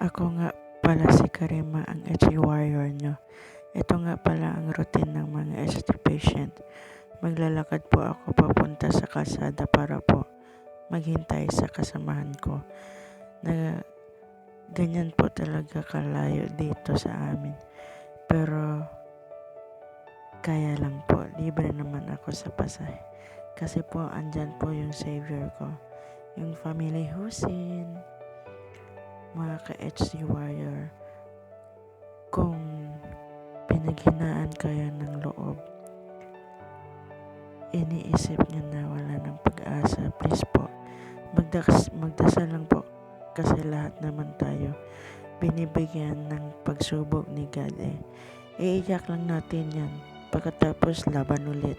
Ako nga pala si Karima, ang HA warrior nyo. Ito nga pala ang routine ng mga HT patient. Maglalakad po ako papunta sa kalsada para po maghintay sa kasamahan ko. Na ganyan po talaga kalayo dito sa amin. Pero kaya lang po, libre naman ako sa pasahe. Kasi po andyan po yung savior ko, yung family Husin, mga ka-HC warrior. Kung pinaghinaan kayo ng loob, iniisip nyo na wala ng pag-asa, please po, magdasal lang po kasi lahat naman tayo binibigyan ng pagsubok ni God Iiyak lang natin yan, pagkatapos laban ulit.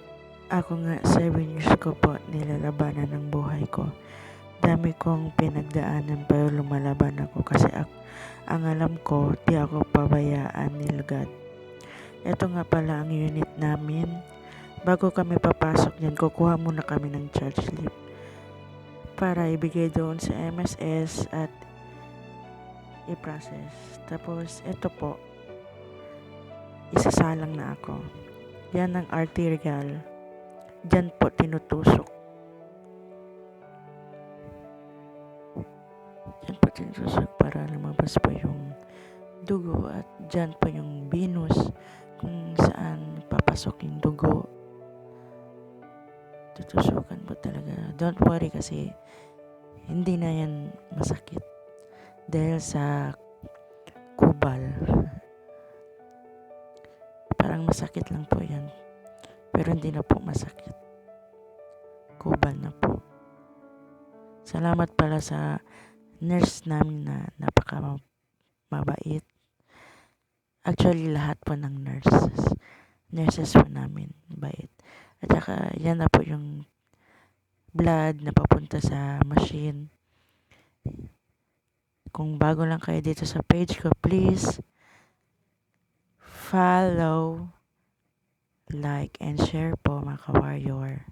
Ako nga 7 years ko po nilalabanan ng buhay ko. Dami kong pinagdaanan pero lumalaban ako kasi ang alam ko, di ako pabayaan ni God. Ito nga pala ang unit namin. Bago kami papasok yan, kukuha muna kami ng charge slip para ibigay doon sa MSS at i-process. Tapos, ito po, isasalang na ako. Yan ang arterial. Diyan po tinutusok. Diyan po tinutusok para lumabas po yung dugo at diyan po yung venous kung saan papasok yung dugo. Tutusukan po talaga. Don't worry kasi hindi na yan masakit dahil sa kubal. Parang masakit lang po yan pero hindi na po masakit. Kubal na po. Salamat pala sa nurse namin na napaka mabait. Actually lahat po ng nurses po namin bait. At saka yan na po yung blood na papunta sa machine. Kung bago lang kayo dito sa page ko, please follow, like, and share po mga ka-warrior.